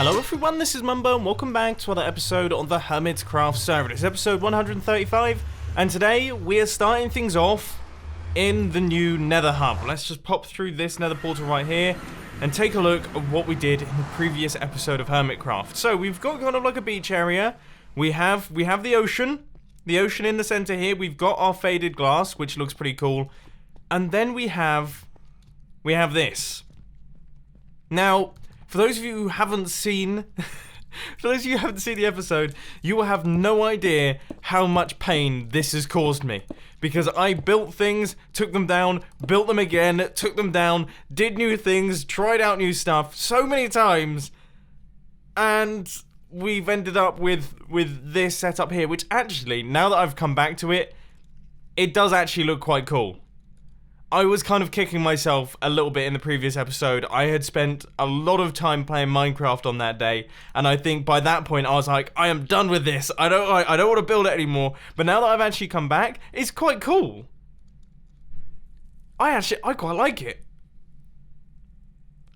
Hello everyone, this is Mumbo and welcome back to another episode on the Hermitcraft server. It's episode 135 and today we are starting things off in the new Nether Hub. Let's just pop through this Nether Portal right here and take a look at what we did in the previous episode of Hermitcraft. So we've got kind of like a beach area. We have the ocean in the center here. We've got our faded glass, which looks pretty cool. And then we have this. Now, for those of you who haven't seen the episode, you will have no idea how much pain this has caused me. Because I built things, took them down, built them again, took them down, did new things, tried out new stuff so many times, and we've ended up with this setup here, which actually, now that I've come back to it, it does actually look quite cool. I was kind of kicking myself a little bit in the previous episode. I had spent a lot of time playing Minecraft on that day, and I think by that point I was like, I am done with this. I don't want to build it anymore. But now that I've actually come back, it's quite cool. I quite like it.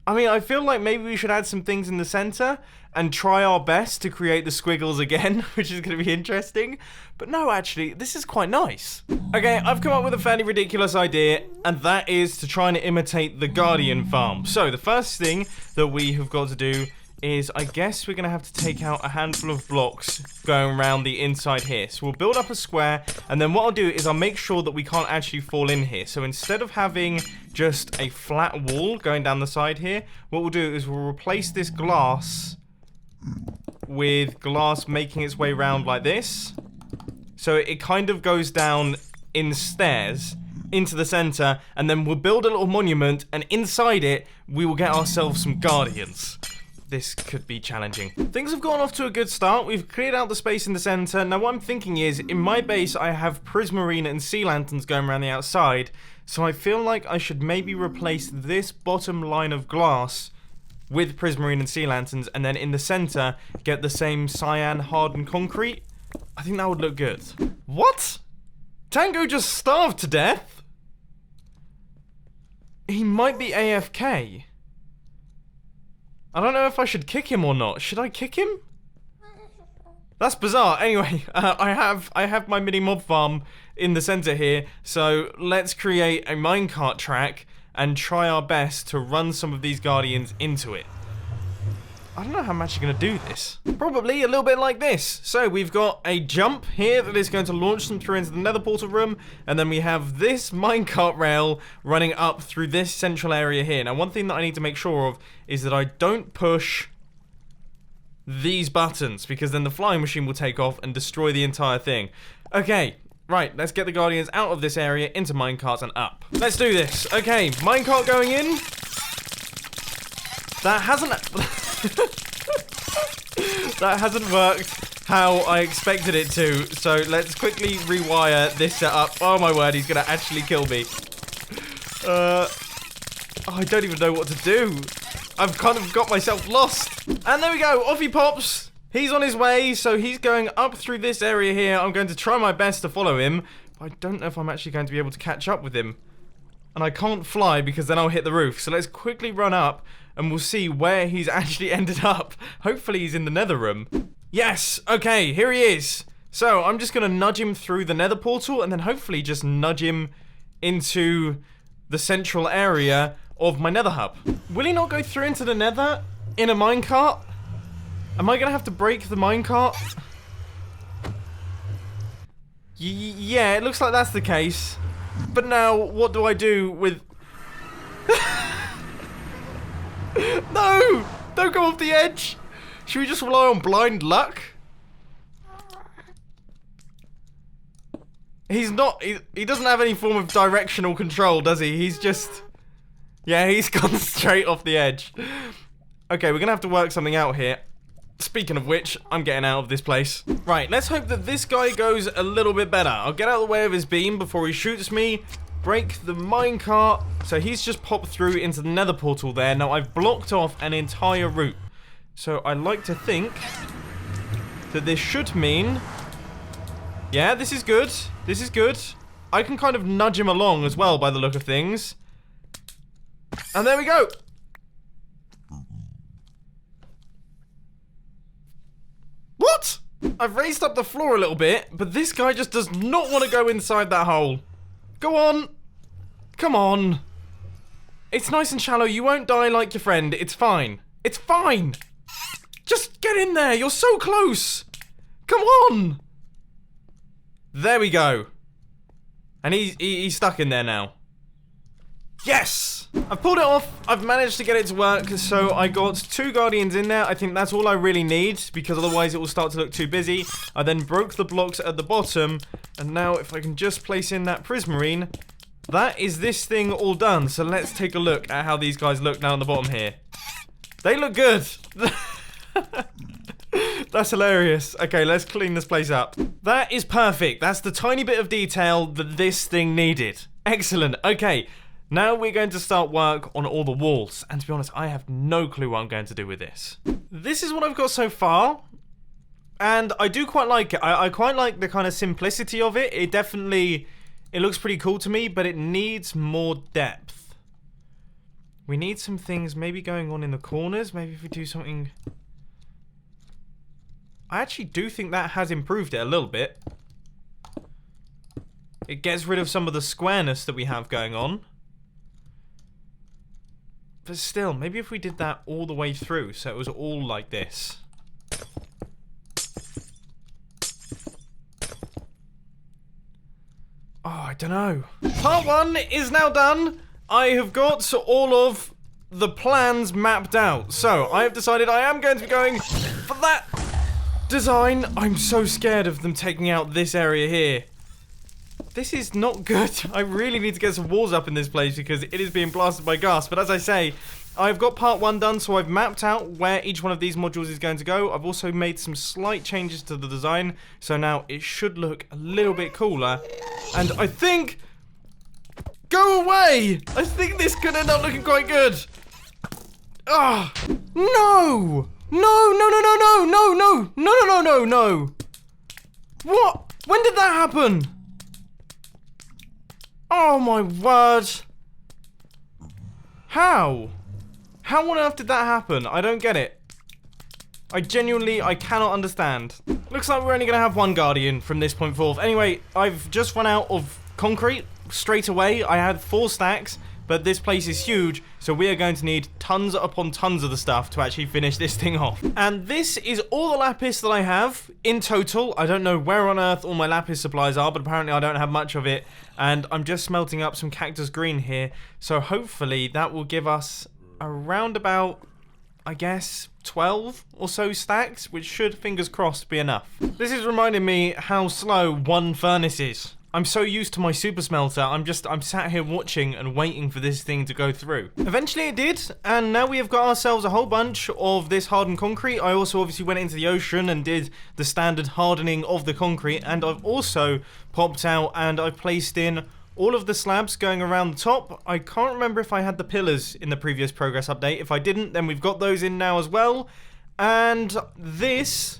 I mean, I feel like maybe we should add some things in the center and try our best to create the squiggles again, which is going to be interesting. But no, actually, this is quite nice. Okay, I've come up with a fairly ridiculous idea, and that is to try and imitate the Guardian farm. So the first thing that we have got to do is, I guess we're going to have to take out a handful of blocks going around the inside here. So we'll build up a square, and then what I'll do is I'll make sure that we can't actually fall in here. So instead of having just a flat wall going down the side here, what we'll do is we'll replace this glass with glass making its way around like this. So it kind of goes down in stairs into the center, and then we'll build a little monument, and inside it, we will get ourselves some guardians. This could be challenging. Things have gone off to a good start. We've cleared out the space in the center. Now what I'm thinking is, in my base I have Prismarine and sea lanterns going around the outside, so I feel like I should maybe replace this bottom line of glass with Prismarine and sea lanterns, and then in the center get the same cyan hardened concrete. I think that would look good. What? Tango just starved to death? He might be AFK. I don't know if I should kick him or not. Should I kick him? That's bizarre. Anyway, I have my mini mob farm in the center here, so let's create a minecart track and try our best to run some of these guardians into it. I don't know how I'm actually going to do this. Probably a little bit like this. So we've got a jump here that is going to launch them through into the Nether Portal room, and then we have this minecart rail running up through this central area here. Now one thing that I need to make sure of is that I don't push these buttons, because then the flying machine will take off and destroy the entire thing. Okay, right, let's get the guardians out of this area into minecarts and up. Let's do this. Okay, minecart going in. That hasn't worked how I expected it to, so let's quickly rewire this setup. Oh my word, he's gonna actually kill me. I don't even know what to do. I've kind of got myself lost. And there we go, off he pops. He's on his way, so he's going up through this area here. I'm going to try my best to follow him, but I don't know if I'm actually going to be able to catch up with him. And I can't fly because then I'll hit the roof. So let's quickly run up and we'll see where he's actually ended up. Hopefully he's in the nether room. Yes, okay, here he is. So I'm just going to nudge him through the nether portal and then hopefully just nudge him into the central area of my nether hub. Will he not go through into the nether in a minecart? Am I going to have to break the minecart? Yeah, it looks like that's the case. But now, what do I do with... No! Don't go off the edge! Should we just rely on blind luck? He's not... He doesn't have any form of directional control, does he? He's just... Yeah, he's gone straight off the edge. Okay, we're gonna have to work something out here. Speaking of which, I'm getting out of this place. Right, let's hope that this guy goes a little bit better. I'll get out of the way of his beam before he shoots me. Break the minecart. So he's just popped through into the nether portal there. Now I've blocked off an entire route. So I like to think that this should mean... Yeah, this is good. This is good. I can kind of nudge him along as well by the look of things. And there we go. I've raised up the floor a little bit, but this guy just does not want to go inside that hole. Go on. Come on. It's nice and shallow. You won't die like your friend. It's fine. It's fine. Just get in there. You're so close. Come on. There we go. And he's stuck in there now. Yes! I've pulled it off. I've managed to get it to work. So I got 2 guardians in there. I think that's all I really need, because otherwise it will start to look too busy. I then broke the blocks at the bottom. And now if I can just place in that Prismarine, that is this thing all done. So let's take a look at how these guys look down the bottom here. They look good. That's hilarious. Okay, let's clean this place up. That is perfect. That's the tiny bit of detail that this thing needed. Excellent. Okay, now we're going to start work on all the walls. And to be honest, I have no clue what I'm going to do with this. This is what I've got so far. And I do quite like it. I quite like the kind of simplicity of it. It looks pretty cool to me, but it needs more depth. We need some things maybe going on in the corners. Maybe if we do something... I actually do think that has improved it a little bit. It gets rid of some of the squareness that we have going on. But still, maybe if we did that all the way through, so it was all like this. Oh, I don't know. Part 1 is now done. I have got all of the plans mapped out. So, I have decided I am going to be going for that design. I'm so scared of them taking out this area here. This is not good. I really need to get some walls up in this place because it is being blasted by gas. But as I say, I've got part 1 done, so I've mapped out where each one of these modules is going to go. I've also made some slight changes to the design, so now it should look a little bit cooler. And I think... Go away! I think this could end up looking quite good. Ah! No! No, no, no, no, no, no, no, no, no, no, no, no. What? When did that happen? Oh my word. How? How on earth did that happen? I don't get it. I cannot understand. Looks like we're only going to have 1 guardian from this point forth. Anyway, I've just run out of concrete straight away. I had 4 stacks. But this place is huge, so we are going to need tons upon tons of the stuff to actually finish this thing off. And this is all the lapis that I have in total. I don't know where on earth all my lapis supplies are, but apparently I don't have much of it. And I'm just smelting up some cactus green here. So hopefully that will give us around about, I guess, 12 or so stacks, which should, fingers crossed, be enough. This is reminding me how slow 1 furnace is. I'm so used to my super smelter, I'm sat here watching and waiting for this thing to go through. Eventually it did, and now we have got ourselves a whole bunch of this hardened concrete. I also obviously went into the ocean and did the standard hardening of the concrete, and I've also popped out and I've placed in all of the slabs going around the top. I can't remember if I had the pillars in the previous progress update. If I didn't, then we've got those in now as well. And this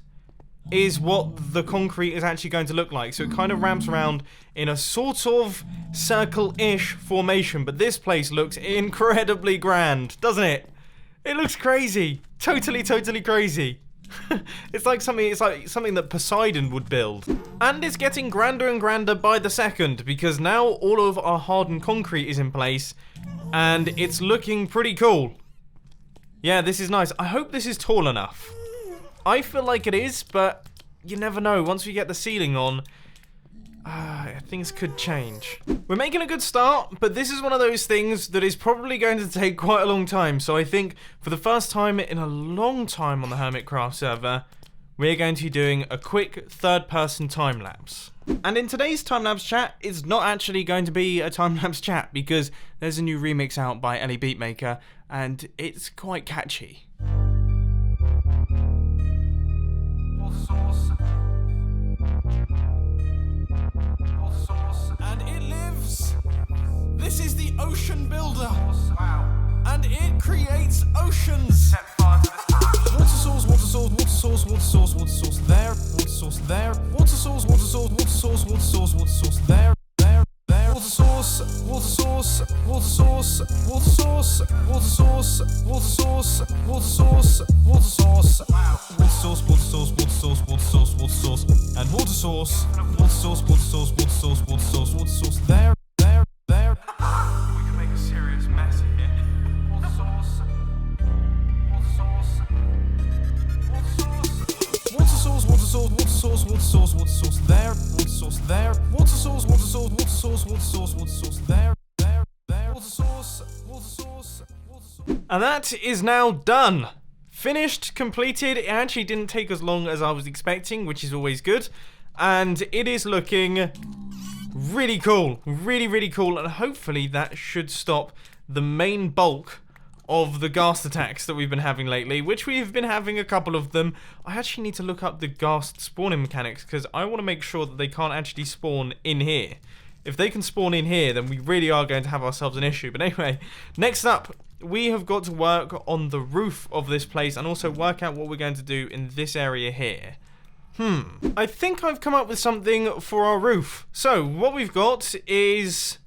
is what the concrete is actually going to look like. So it kind of ramps around in a sort of circle-ish formation, but this place looks incredibly grand, doesn't it? It looks crazy. Totally crazy. It's like something that Poseidon would build. And it's getting grander and grander by the second, because now all of our hardened concrete is in place and it's looking pretty cool. Yeah, this is nice. I hope this is tall enough. I feel like it is, but you never know. Once we get the ceiling on, things could change. We're making a good start, but this is one of those things that is probably going to take quite a long time. So I think for the first time in a long time on the Hermitcraft server, we're going to be doing a quick third-person time-lapse. And in today's time-lapse chat, it's not actually going to be a time-lapse chat because there's a new remix out by Ellie Beatmaker, and it's quite catchy. And it lives. This is the ocean builder. Wow. And it creates oceans. Water source, water source, water source, water source, water source there, water source there, water source, water source, water source, water source, water source there, there, there, water source, water source, water source, water source, water source, water source, water source, water source, water source, water source, water source, water source, there, there, there. We can make a serious mess here. Water source, water source, water source, water source, water source, water source, water source, there, water source, there, water source, water source, water source, water source, water source, there, there, there, water source, water source, water source. And that is now done. Finished, completed. It actually didn't take as long as I was expecting, which is always good. And it is looking really cool. Really, really cool. And hopefully that should stop the main bulk of the ghast attacks that we've been having lately, which we've been having a couple of them. I actually need to look up the ghast spawning mechanics because I want to make sure that they can't actually spawn in here. If they can spawn in here, then we really are going to have ourselves an issue. But anyway, next up, we have got to work on the roof of this place and also work out what we're going to do in this area here. I think I've come up with something for our roof. So, what we've got is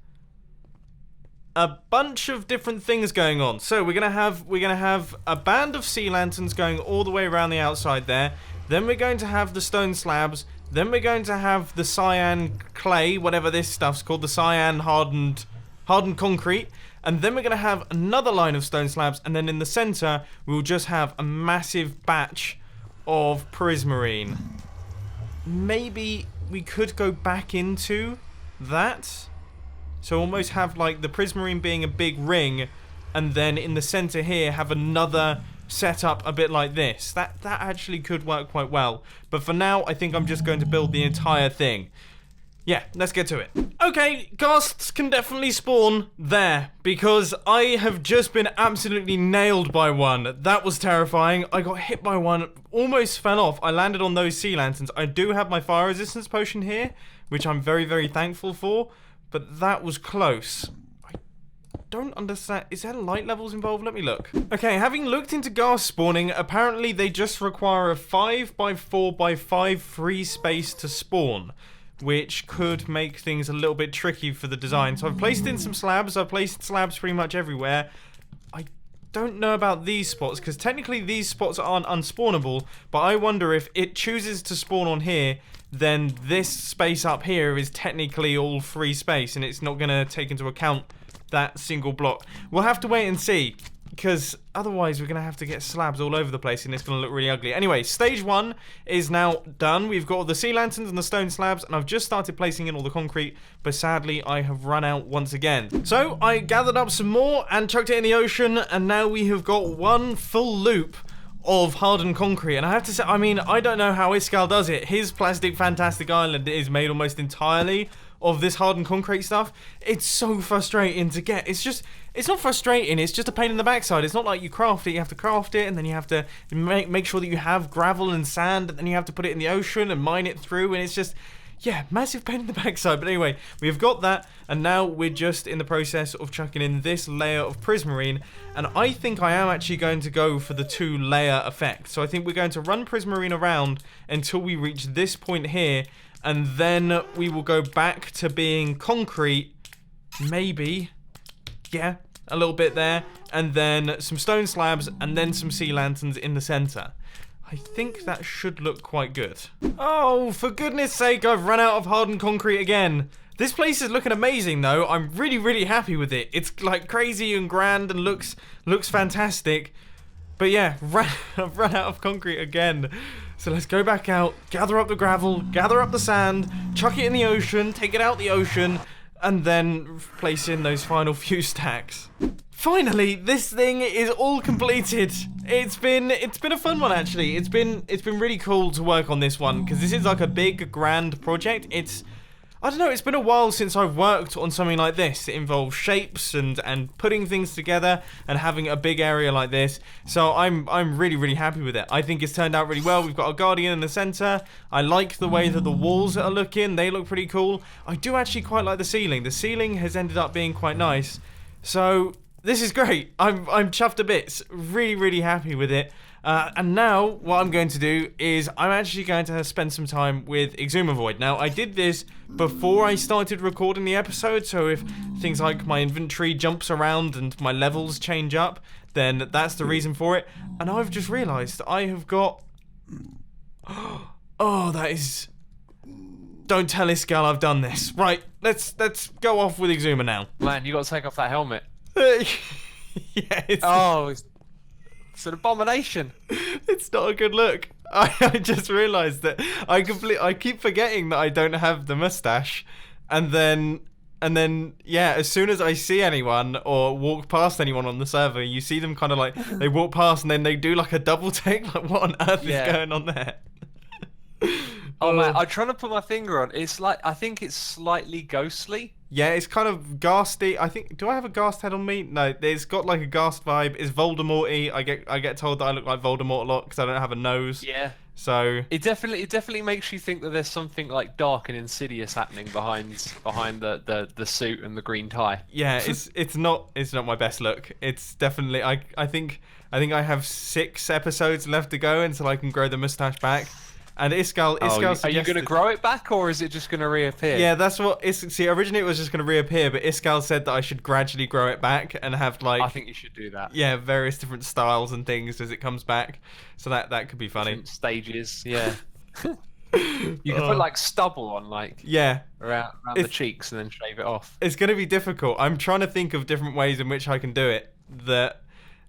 a bunch of different things going on. So, we're gonna have a band of sea lanterns going all the way around the outside there. Then we're going to have the stone slabs. Then we're going to have the cyan clay, whatever this stuff's called, the cyan hardened concrete. And then we're going to have another line of stone slabs, and then in the center, we'll just have a massive batch of Prismarine. Maybe we could go back into that. So almost have like the Prismarine being a big ring, and then in the center here have another setup a bit like this. That actually could work quite well. But for now, I think I'm just going to build the entire thing. Yeah, let's get to it. Okay, ghasts can definitely spawn there, because I have just been absolutely nailed by one. That was terrifying. I got hit by one, almost fell off. I landed on those sea lanterns. I do have my fire resistance potion here, which I'm very, very thankful for, but that was close. I don't understand. Is there light levels involved? Let me look. Okay, having looked into ghast spawning, apparently they just require a 5x4x5 free space to spawn, which could make things a little bit tricky for the design. So I've placed in some slabs. I've placed slabs pretty much everywhere. I don't know about these spots, because technically these spots aren't unspawnable, but I wonder if it chooses to spawn on here, then this space up here is technically all free space, and it's not going to take into account that single block. We'll have to wait and see, because otherwise we're going to have to get slabs all over the place and it's going to look really ugly. Anyway, stage 1 is now done. We've got all the sea lanterns and the stone slabs, and I've just started placing in all the concrete, but sadly I have run out once again. So I gathered up some more and chucked it in the ocean, and now we have got one full loop of hardened concrete. And I have to say, I mean, I don't know how Iskall does it. His plastic fantastic island is made almost entirely of this hardened concrete stuff. It's so frustrating to get. It's not frustrating, it's just a pain in the backside. It's not like you craft it, you have to craft it, and then you have to make sure that you have gravel and sand, and then you have to put it in the ocean and mine it through, and it's just, yeah, massive pain in the backside. But anyway, we've got that, and now we're just in the process of chucking in this layer of Prismarine, and I think I am actually going to go for the 2-layer effect. So I think we're going to run Prismarine around until we reach this point here, and then we will go back to being concrete, maybe, yeah, a little bit there, and then some stone slabs, and then some sea lanterns in the center. I think that should look quite good. Oh, for goodness sake, I've run out of hardened concrete again. This place is looking amazing, though. I'm really, really happy with it. It's like crazy and grand and looks fantastic. But yeah, I've run out of concrete again. So let's go back out, gather up the gravel, gather up the sand, chuck it in the ocean, take it out the ocean, and then place in those final few stacks. Finally, this thing is all completed. It's been a fun one, actually. It's been really cool to work on this one, because this is like a big, grand project. I don't know, it's been a while since I've worked on something like this. It involves shapes and putting things together and having a big area like this. So I'm really, really happy with it. I think it's turned out really well. We've got a guardian in the center. I like the way that the walls are looking. They look pretty cool. I do actually quite like the ceiling. The ceiling has ended up being quite nice. So this is great. I'm chuffed to bits. Really, really happy with it. And now, what I'm going to do is I'm actually going to spend some time with Exhumavoid. Now, I did this before I started recording the episode, so if things like my inventory jumps around and my levels change up, then that's the reason for it. And I've just realised I have got... Oh, that is Don't tell Iskall I've done this. Right, let's go off with Exuma now. Man, you got to take off that helmet. Yeah, It's an abomination. It's not a good look. I just realised that I keep forgetting that I don't have the mustache, and then yeah, as soon as I see anyone or walk past anyone on the server, you see them kind of like they walk past and then they do like a double take. Like, what on earth is going on there? Oh man, I'm trying to put my finger on. It's like, I think it's slightly ghostly. Yeah, it's kind of ghasty. I think. Do I have a ghast head on me? No, it's got like a ghast vibe. It's Voldemort-y. I get told that I look like Voldemort a lot because I don't have a nose. Yeah. So it definitely makes you think that there's something like dark and insidious happening behind the suit and the green tie. Yeah, it's not my best look. It's definitely I think I have 6 episodes left to go until I can grow the mustache back. And Iskall are you going to grow it back, or is it just going to reappear? Yeah, that's what. See, originally it was just going to reappear, but Iskall said that I should gradually grow it back and have like. I think you should do that. Yeah, various different styles and things as it comes back. So that could be funny. Different stages, yeah. You can put like stubble on, like around the cheeks, and then shave it off. It's going to be difficult. I'm trying to think of different ways in which I can do it.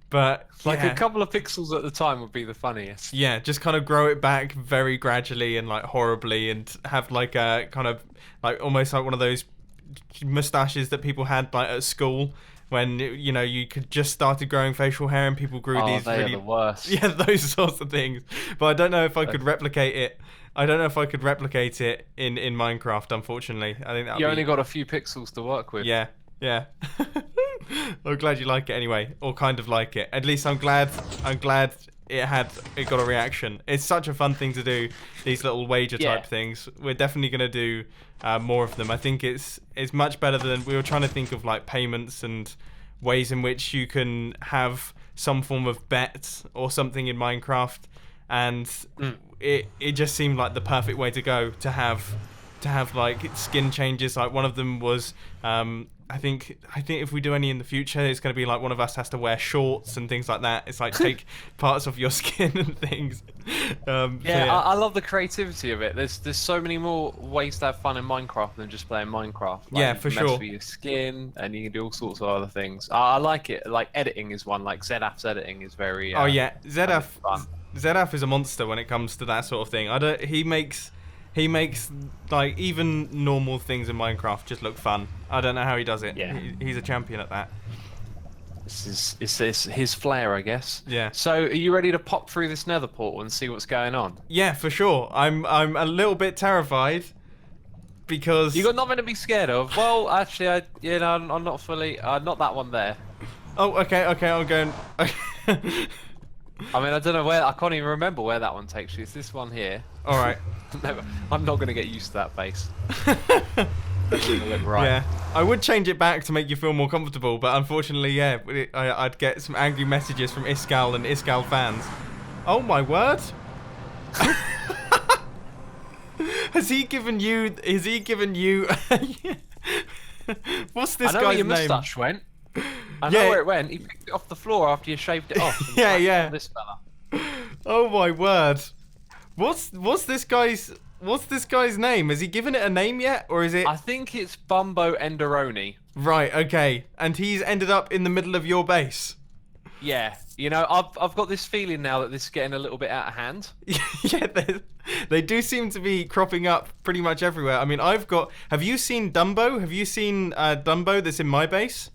But like a couple of pixels at the time would be the funniest. Yeah, just kind of grow it back very gradually and like horribly, and have like a kind of like almost like one of those mustaches that people had like at school when you could just started growing facial hair and people grew these they really are the worst. Yeah, those sorts of things. But I don't know if I could replicate it. I don't know if I could replicate it in Minecraft. Unfortunately, I think that you only got a few pixels to work with. Yeah. I'm glad you like it anyway, or kind of like it. At least I'm glad it got a reaction. It's such a fun thing to do, these little wager type things. We're definitely going to do more of them. I think it's much better than we were trying to think of, like payments and ways in which you can have some form of bet or something in Minecraft, and it just seemed like the perfect way to go to have like skin changes. Like one of them was I think if we do any in the future, it's going to be like one of us has to wear shorts and things like that. It's like take parts of your skin and things. I love the creativity of it. There's so many more ways to have fun in Minecraft than just playing Minecraft. Like, yeah, for you can mess sure. with your skin, and you can do all sorts of other things. I like it. Like editing is one. Like ZF's editing is very. Oh yeah, ZF. Fun. ZF is a monster when it comes to that sort of thing. He makes like even normal things in Minecraft just look fun. I don't know how he does it. Yeah. He's a champion at that. This is his flair, I guess. Yeah. So, are you ready to pop through this Nether portal and see what's going on? Yeah, for sure. I'm a little bit terrified because You got nothing to be scared of. Well, actually, I'm not fully. Not that one there. Oh, okay. I'm going. I mean, I don't know where. I can't even remember where that one takes you. It's this one here. All right. No, I'm not going to get used to that base. Doesn't look right. Yeah, I would change it back to make you feel more comfortable, but unfortunately, yeah, I'd get some angry messages from Iskall and Iskall fans. Oh my word! Has he given you? What's this guy's name? I know where your moustache went. I know where it went. He picked it off the floor after you shaved it off. And Yeah. This fella. Oh my word! What's this guy's name? Has he given it a name yet, or is it? I think it's Mumbo Enderoni. Right. Okay. And he's ended up in the middle of your base. Yeah. I've got this feeling now that this is getting a little bit out of hand. Yeah, they do seem to be cropping up pretty much everywhere. I mean, have you seen Dumbo? Have you seen Dumbo that's in my base?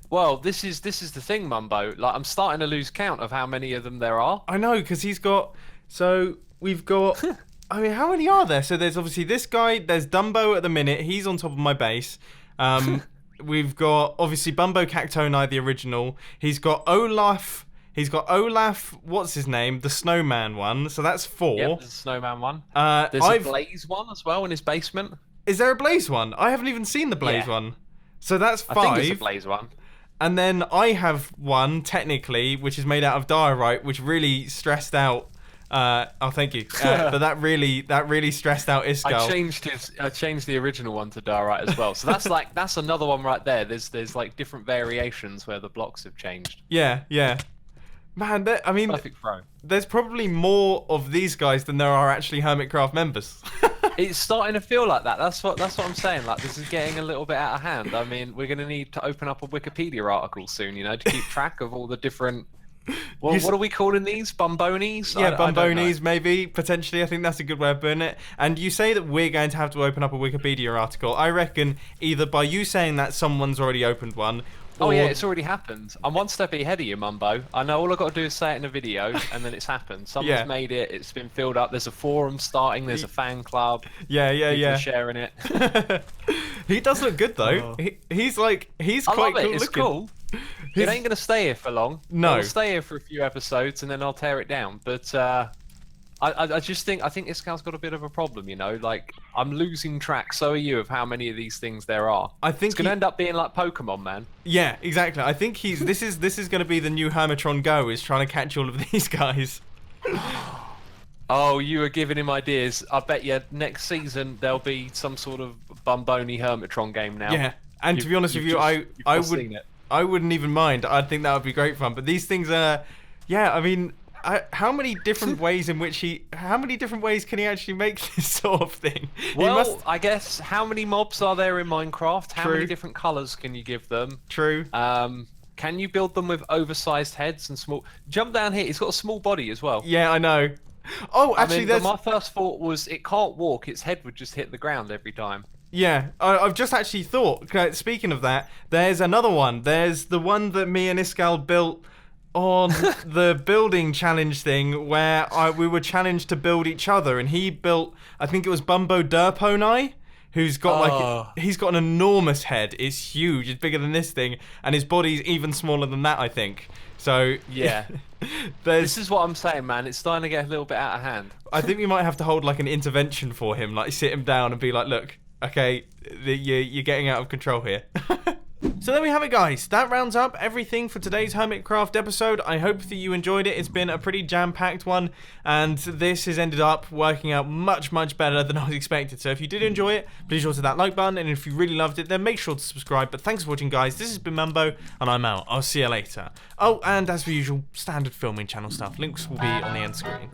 Well, this is the thing, Mumbo. Like, I'm starting to lose count of how many of them there are. I know, because he's got. So we've got. I mean, how many are there? So there's obviously this guy. There's Dumbo at the minute. He's on top of my base. We've got obviously Bumbo Cactoni, the original. He's got Olaf. What's his name? The Snowman one. So that's 4. Yep, there's a snowman one. There's a Blaze one as well in his basement. Is there a Blaze one? I haven't even seen the Blaze one. So that's 5. I think it's a Blaze one. And then I have one technically, which is made out of diorite, which really stressed out. Oh, thank you. But that really stressed out Iskall. I changed the original one to diorite as well. So that's another one right there. There's like different variations where the blocks have changed. Yeah. Man, I mean, Perfect throw. There's probably more of these guys than there are actually Hermitcraft members. It's starting to feel like that. That's what I'm saying. Like, this is getting a little bit out of hand. I mean, we're going to need to open up a Wikipedia article soon, you know, to keep track of all the different... Well, what are we calling these? Bumbonis? Yeah, Bumbonis, maybe, potentially. I think that's a good way of putting it. And you say that we're going to have to open up a Wikipedia article. I reckon either by you saying that someone's already opened one... Oh yeah, it's already happened. I'm one step ahead of you, Mumbo. I know all I've got to do is say it in a video, and then it's happened. Someone's made it, it's been filled up, there's a forum starting, there's a fan club. Yeah. People are sharing it. He does look good, though. He's quite cool looking. It's cool. It ain't going to stay here for long. No. It'll stay here for a few episodes, and then I'll tear it down. But I just think this guy's got a bit of a problem, you know. Like, I'm losing track. So are you of how many of these things there are. I think it's gonna end up being like Pokemon, man. Yeah, exactly. I think this is gonna be the new Hermitron Go, is trying to catch all of these guys. Oh, you are giving him ideas. I bet you next season there'll be some sort of Bumboni Hermitron game now. Yeah, and to be honest with you, I wouldn't even mind. I think that would be great fun. But these things are, I mean. How many different ways can he actually make this sort of thing? Well, I guess how many mobs are there in Minecraft? How many different colours can you give them? True. Can you build them with oversized heads and small? Jump down here. It's got a small body as well. Yeah, I know. Oh, actually, my first thought was it can't walk. Its head would just hit the ground every time. Yeah, I've just actually thought. Speaking of that, there's another one. There's the one that me and Iskal built on the building challenge thing, where we were challenged to build each other, and he built, I think it was Bumbo Derponai, who's got he's got an enormous head. It's huge. It's bigger than this thing, and his body's even smaller than that, I think. So yeah, this is what I'm saying, man. It's starting to get a little bit out of hand. I think we might have to hold like an intervention for him, like sit him down and be like, look, okay, you're getting out of control here. So there we have it, guys. That rounds up everything for today's Hermitcraft episode. I hope that you enjoyed it. It's been a pretty jam-packed one, and this has ended up working out much, much better than I was expected. So if you did enjoy it, please hit that like button, and if you really loved it, then make sure to subscribe. But thanks for watching, guys. This has been Mumbo, and I'm out. I'll see you later. Oh, and as per usual, standard filming channel stuff. Links will be on the end screen.